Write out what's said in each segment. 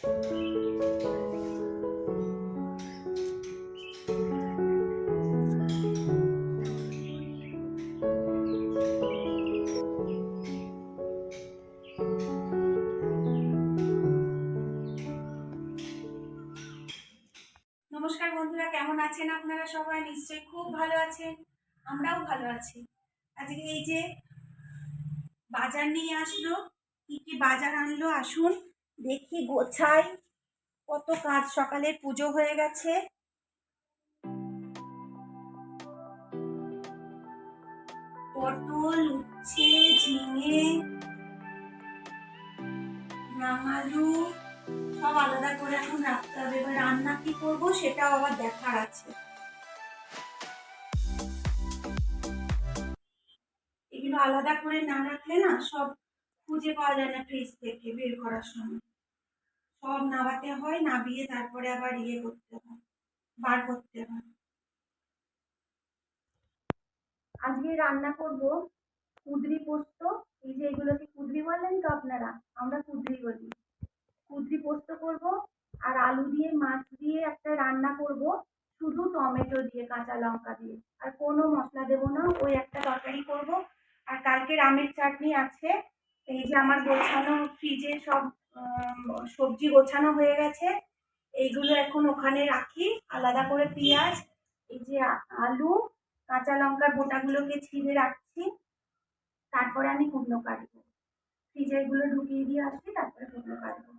নমস্কার বন্ধুরা, কেমন আছেন আপনারা? সবাই নিশ্চয়ই খুব ভালো আছেন, আমরাও ভালো আছি। আজকে এই যে বাজার নিয়ে আসলো, কি কি বাজার আনলো আসুন দেখি, গোছাই। কত কাজ, সকালে পুজো হয়ে গেছে। পটল, উচ্ছে, ঝিঙে, আলু সব আলাদা করে এখন রাখতে হবে। এবার রান্না কি করবো সেটাও আবার দেখার আছে। এগুলো আলাদা করে না রাখলে না সব খুঁজে পাওয়া যায় না, ফ্রিজ থেকে বের করার সময় সব নাবাতে হয়, নাবিয়ে তারপরে আবার করতে হয়, বার করতে হয়। আজকে রান্না করব কুঁদরি পোস্ত। এই যে এগুলোকে কুঁদরি বলেন তো আপনারা, আমরা কুঁদরি বলি। কুঁদরি পোস্ত করব, আর আলু দিয়ে মাছ দিয়ে একটা রান্না করব, শুধু টমেটো দিয়ে, কাঁচা লঙ্কা দিয়ে, আর কোনো মশলা দেবো না। ওই একটা তরকারি করব। আর কালকের আমের চাটনি আছে। এই যে আমার গোছানো ফ্রিজে সব সবজি গোছানো হয়ে গেছে। এইগুলো এখন ওখানে রাখি আলাদা করে। পেঁয়াজ, এই যে আলু, কাঁচা লঙ্কার বোটাগুলোকে ছিঁড়ে রাখছি। তারপরে আমি কুমড়ো কাটবো, ফ্রিজে এগুলো ঢুকিয়ে দিয়ে আসছি, তারপরে কুমড়ো কাটবো।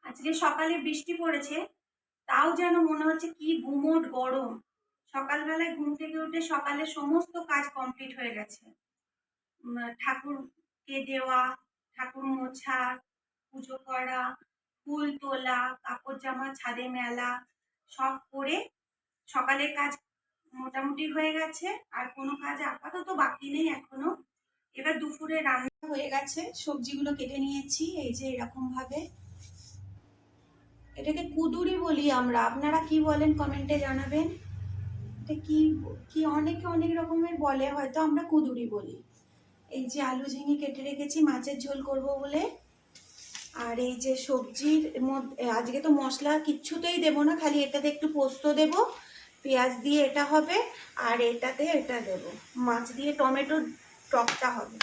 আজকে সকালে বৃষ্টি পড়েছে, তাও যেন মনে হচ্ছে কি গুমোট গরম। সকালবেলায় ঘুম থেকে উঠে সকালে সমস্ত কাজ কমপ্লিট হয়ে গেছে। ঠাকুরকে দেওয়া, ঠাকুর মোছা, পুজো করা, ফুল তোলা, কাপড় জামা ছাদে মেলা, সব করে সকালের কাজ মোটামুটি হয়ে গেছে। আর কোনো কাজ আপাতত বাকি নেই এখনো। এবার দুপুরে রান্না হয়ে গেছে, সবজিগুলো কেটে নিয়েছি এই যে এরকম ভাবে। এটাকে কুদুরি বলি আমরা, আপনারা কি বলেন কমেন্টে জানাবেন। এটা কি কি অনেকে অনেক রকমের বলে, হয়তো আমরা কুদুরি বলি। এই যে আলু ঝিঙে কেটে রেখেছি মাছের ঝোল করব বলে। আর এই যে সবজির মধ্যে আজকে তো মশলা কিচ্ছুতেই দেবো না, খালি এটাতে একটু পোস্ত দেব, পেঁয়াজ দিয়ে এটা হবে, আর এটাতে এটা দেব, মাছ দিয়ে টমেটো টকটা হবে।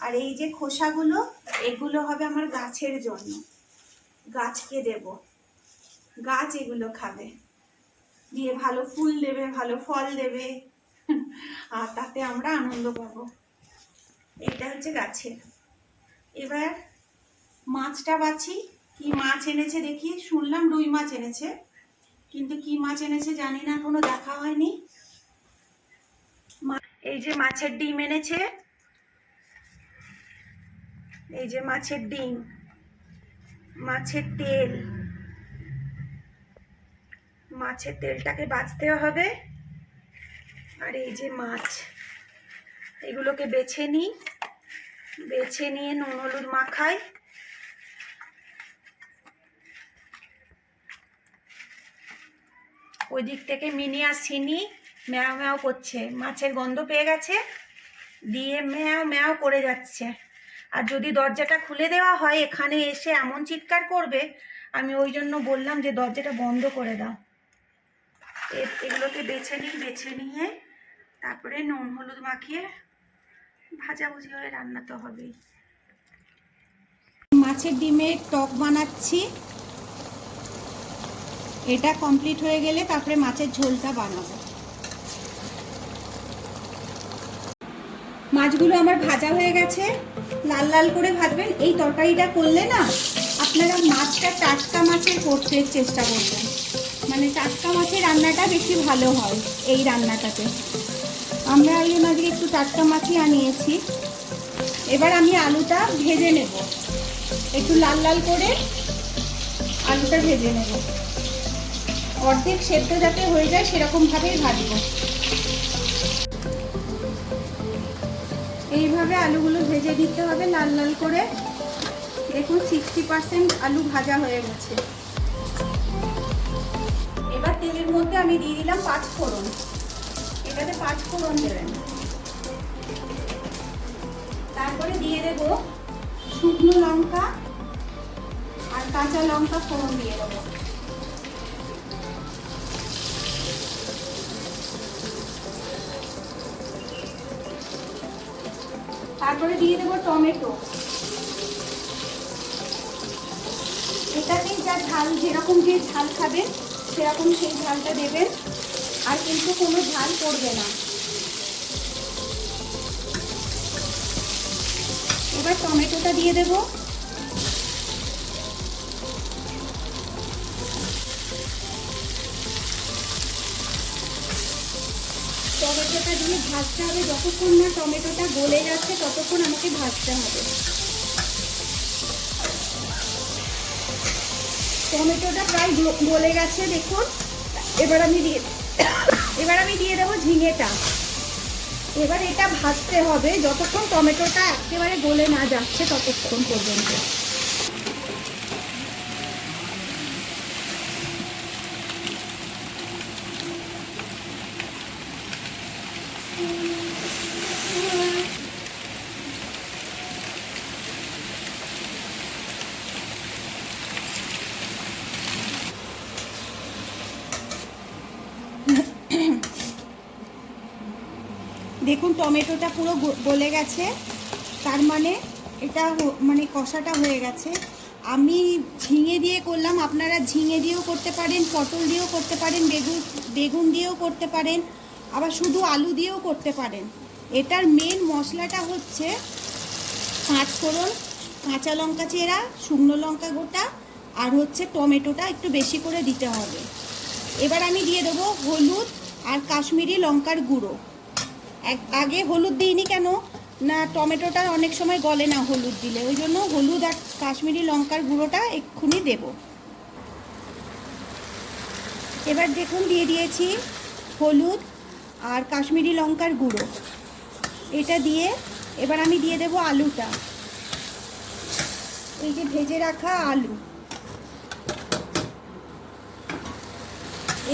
আর এই যে খোসাগুলো, এগুলো হবে আমার গাছের জন্য, গাছকে দেব, গাছ এগুলো খাবে, দিয়ে ভালো ফুল দেবে, ভালো ফল দেবে, আর তাতে আমরা আনন্দ পাবো। এটা হচ্ছে গাছের। এবার মাছটা বাছি, কি মাছ এনেছে দেখি। শুনলাম রুই মাছ এনেছে, কিন্তু কি মাছ এনেছে জানি না, কোনো দেখা হয়নি। এই যে মাছের ডিম এনেছে, এই যে মাছের ডিম, মাছের তেল, মাছের তেলটাকে বাছতে হবে। আর এই যে মাছ, এগুলোকে বেছে নিই, বেছে নিয়ে নুন হলুদ মাখাই। ওই দিক থেকে মিনি আর সিনি ম্যাও ম্যাও করছে, মাছের গন্ধ পেয়ে গেছে, দিয়ে ম্যাও ম্যাও করে যাচ্ছে। আর যদি দরজাটা খুলে দেওয়া হয় এখানে এসে এমন চিৎকার করবে, আমি ওই জন্য বললাম যে দরজাটা বন্ধ করে দাও। এগুলোকে বেছে নিই, বেছে নিয়ে তারপরে নুন হলুদ মাখিয়ে ভাজাভুজি হয়ে রান্না তো হবেই। মাছের ডিমের টক বানাচ্ছি, এটা কমপ্লিট হয়ে গেলে তারপরে মাছের ঝোলটা বানাবো। মাছগুলো আমার ভাজা হয়ে গেছে, লাল লাল করে ভাজবেন। এই তরকারিটা করলে না আপনারা মাছটা টাটকা মাছের করতে চেষ্টা করবেন, মানে টাটকা মাছের রান্নাটা বেশি ভালো হয় এই রান্নাটাতে। আমরা এই আজকে একটু টাটকা মাছই আনিয়েছি। এবার আমি আলুটা ভেজে নেব, একটু লাল লাল করে আলুটা ভেজে নেব, অর্ধেক সেদ্ধ যাতে হয়ে যায় সেরকমভাবেই ভাজবো। এইভাবে আলুগুলো ভেজে দিতে হবে লাল লাল করে। দেখুন 60% আলু ভাজা হয়ে গেছে। এবার তেলের মধ্যে আমি দিয়ে দিলাম 5 ফোড়ন, এটাতে 5 ফোড়ন দেবেন। তারপরে দিয়ে দেব শুকনো লঙ্কা আর কাঁচা লঙ্কা ফোড়ন দিয়ে দেবো। তারপরে দিয়ে দেবো টমেটো। এটাতেই যা ঝাল, যেরকম যে ঝাল খাবেন সেরকম সেই ঝালটা দেবেন, আর কিন্তু কোনো ঝাল পড়বে না। এবার টমেটোটা দিয়ে দেব। টমেটোটা দিয়ে ভাজতে হবে, যতক্ষণ না টমেটোটা গলে যাচ্ছে ততক্ষণ আমাকে ভাজতে হবে। টমেটোটা প্রায় গলে গেছে দেখুন। এবার আমি দিয়ে দেবো ঝিঙেটা। এবার এটা ভাজতে হবে যতক্ষণ টমেটোটা একেবারে গলে না যাচ্ছে ততক্ষণ পর্যন্ত। দেখুন টমেটোটা পুরো গলে গেছে, তার মানে এটা মানে কষাটা হয়ে গেছে। আমি ঝিঙে দিয়ে করলাম, আপনারা ঝিঙে দিয়েও করতে পারেন, পটল দিয়েও করতে পারেন, বেগুন দিয়েও করতে পারেন, আবার শুধু আলু দিয়েও করতে পারেন। এটার মেন মশলাটা হচ্ছে 5 ফোড়ন, কাঁচা লঙ্কা চেরা, শুকনো লঙ্কা গোটা, আর হচ্ছে টমেটোটা একটু বেশি করে দিতে হবে। এবার আমি দিয়ে দেবো হলুদ আর কাশ্মীরি লঙ্কার গুঁড়ো। আগে হলুদ দিইনি কেন না, টমেটোটা অনেক সময় গলে না হলুদ দিলে, ওই জন্য হলুদ আর কাশ্মীরি লঙ্কার গুঁড়োটা এক্ষুনি দেব। এবার দেখুন দিয়ে দিয়েছি হলুদ আর কাশ্মীরি লঙ্কার গুঁড়ো। এটা দিয়ে এবার আমি দিয়ে দেব আলুটা, এই যে ভেজে রাখা আলু।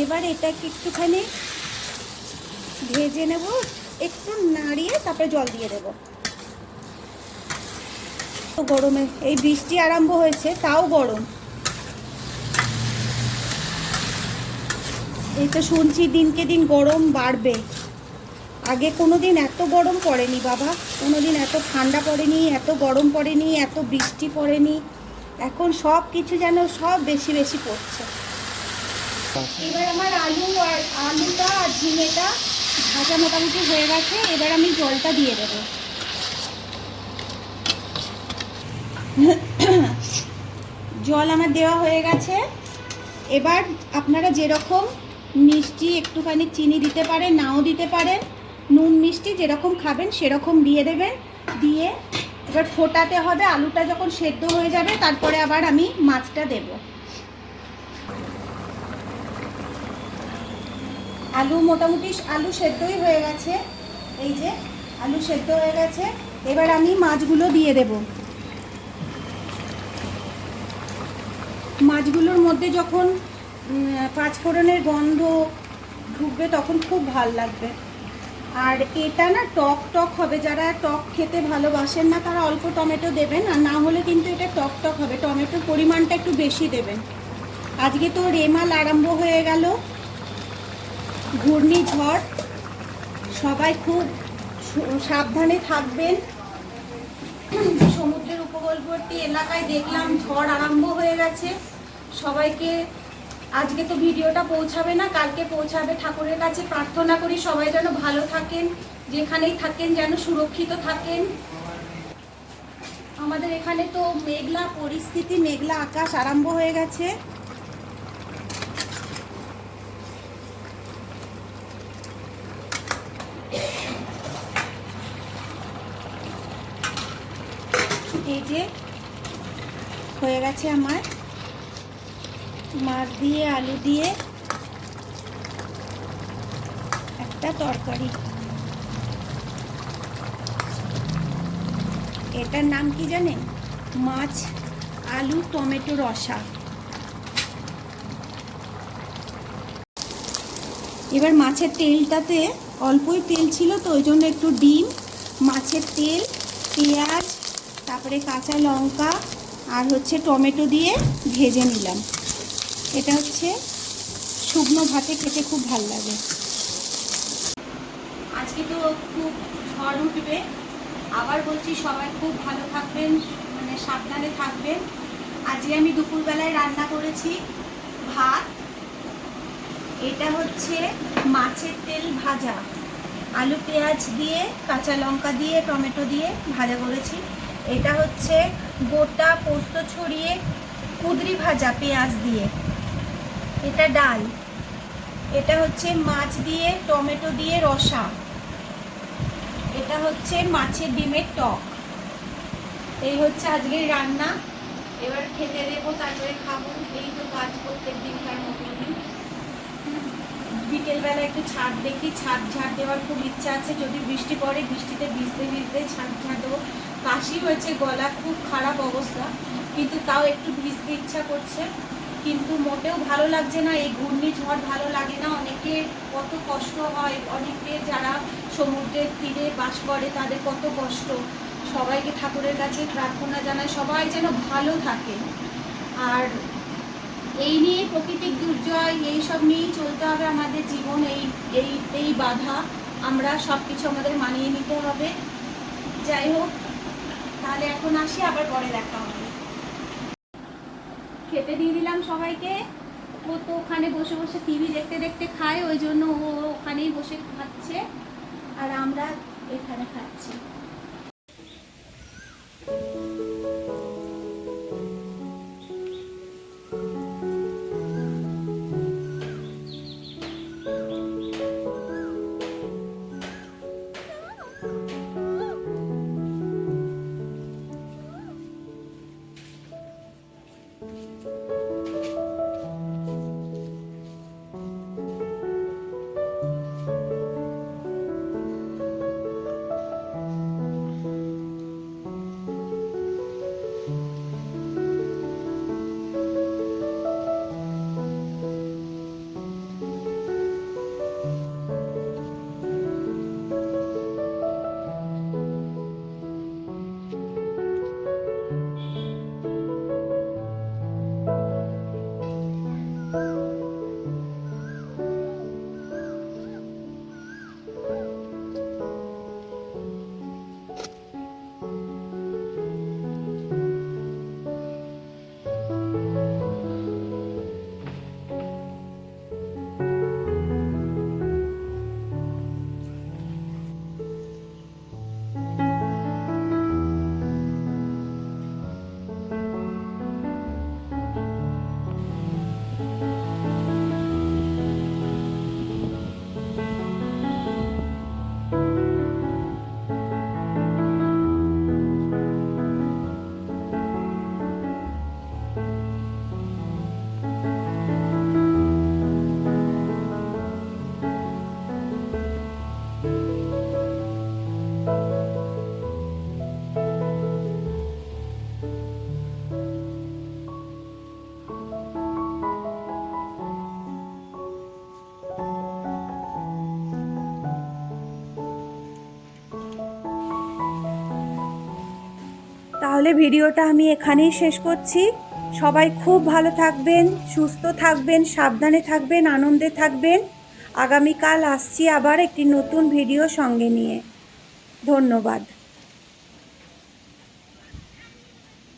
এবার এটাকে একটুখানি ভেজে নেব, একটু নাড়িয়ে তারপরে জল দিয়ে দেব। তো গরমে, এই বৃষ্টি আরম্ভ হয়েছে তাও গরম। এই তো শুনছি দিনকে দিন গরম বাড়বে। আগে কোনো দিন এত গরম পড়েনি বাবা, কোনো দিন এত ঠান্ডা পড়েনি, এত গরম পড়েনি, এত বৃষ্টি পড়েনি। এখন সব কিছু যেন সব বেশি বেশি পড়ছে। এবার আমার আলুটা আর ঝিঙেটা ভাজা মোটামুটি হয়ে গেছে। এবার আমি জলটা দিয়ে দেব। জল আমার দেওয়া হয়ে গেছে। এবার আপনারা যেরকম মিষ্টি, একটুখানি চিনি দিতে পারেন, নাও দিতে পারেন, নুন মিষ্টি যেরকম খাবেন সেরকম দিয়ে দেবেন। দিয়ে এবার ফোটাতে হবে। আলুটা যখন সেদ্ধ হয়ে যাবে তারপরে আবার আমি মাছটা দেব। আলু মোটামুটি আলু সেদ্ধই হয়ে গেছে, এই যে আলু সেদ্ধ হয়ে গেছে। এবার আমি মাছগুলো দিয়ে দেব। মাছগুলোর মধ্যে যখন 5 ফোড়নের গন্ধ ঢুকবে তখন খুব ভালো লাগবে। আর এটা না টক টক হবে, যারা টক খেতে ভালোবাসেন না তারা অল্প টমেটো দেবেন, আর না হলে কিন্তু এটা টক টক হবে। টমেটোর পরিমাণটা একটু বেশি দেবেন। আজকে তো রেমাল আরম্ভ হয়ে গেল, ঘূর্ণিঝড়, সবাই খুব সাবধানে থাকবেন। সমুদ্রের উপকূলবর্তী এলাকায় দেখলাম ঝড় আরম্ভ হয়ে গেছে। সবাইকে আজকে তো ভিডিওটা পৌঁছাবে না, কালকে পৌঁছাবে। ঠাকুরের কাছে প্রার্থনা করি সবাই যেন ভালো থাকেন, যেখানেই থাকেন যেন সুরক্ষিত থাকেন। আমাদের এখানে তো মেঘলা পরিস্থিতি, মেঘলা আকাশ আরম্ভ হয়ে গেছে। এই যে হয়ে গেছে আমার মাছ দিয়ে আলু দিয়ে একটা তরকারি। এটার নাম কি জানেন? মাছ আলু টমেটো রসা। এবার মাছের তেলটাতে অল্পই তেল ছিল তো ওই জন্য একটু ডিম, মাছের তেল, পেঁয়াজ, তারপরে কাঁচা লঙ্কা আর হচ্ছে টমেটো দিয়ে ভেজে নিলাম। এটা হচ্ছে শুকনো ভাতে খেতে খুব ভালো লাগে। আজকে তো খুব ঝড় উঠবে, আবার বলছি সবাই খুব ভালো থাকবেন, মানে সাবধানে থাকবেন। আজকে আমি দুপুরবেলায় রান্না করেছি ভাত, এটা হচ্ছে মাছের তেল ভাজা, আলু পেঁয়াজ দিয়ে কাঁচা লঙ্কা দিয়ে টমেটো দিয়ে ভাজা করেছি। এটা হচ্ছে গোটা পোস্ত ছড়িয়ে কুঁদরি ভাজা পেঁয়াজ দিয়ে, এটা ডাল। এটা হচ্ছে মাছ দিয়ে টমেটো দিয়ে রসা। এটা হচ্ছে মাছের ডিমের টক। এই হচ্ছে আজকের রান্না। এবার খেতে দেবো, তারপরে খাবো। এই তো কাজ প্রত্যেক দিনকার মতনই। বিকেলবেলা একটু ছাদ দেখি, ছাদ ঝাড় দেওয়ার খুব ইচ্ছা আছে। যদি বৃষ্টি পড়ে, বৃষ্টিতে ভিজতে ভিজতে ছাদ ঝাড় দেবো। কাশি হয়েছে, গলা খুব খারাপ অবস্থা, কিন্তু তাও একটু ভিজতে ইচ্ছা করছে। কিন্তু মোটেও ভালো লাগছে না, এই ঘূর্ণিঝড় ভালো লাগে না। অনেকের কত কষ্ট হয়, অনেকে যারা সমুদ্রের তীরে বাস করে তাদের কত কষ্ট। সবাইকে ঠাকুরের কাছে প্রার্থনা জানাই সবাই যেন ভালো থাকে। আর এই নিয়ে প্রাকৃতিক দুর্যোগ এইসব নিয়েই চলতে হবে আমাদের জীবন। এই বাধা আমরা সব কিছু আমাদের মানিয়ে নিতে হবে। যাই হোক, তাহলে এখন আসি, আবার পরে দেখা হবে। খেতে দিয়ে দিলাম সবাইকে। ও তো ওখানে বসে বসে টিভি দেখতে দেখতে খায়, ওই জন্য ও ওখানেই বসে খাচ্ছে, আর আমরা এখানে খাচ্ছি। তাহলে ভিডিওটা আমি এখানেই শেষ করছি। সবাই খুব ভালো থাকবেন, সুস্থ থাকবেন, সাবধানে থাকবেন, আনন্দে থাকবেন। আগামীকাল আসছি আবার একটি নতুন ভিডিও সঙ্গে নিয়ে। ধন্যবাদ।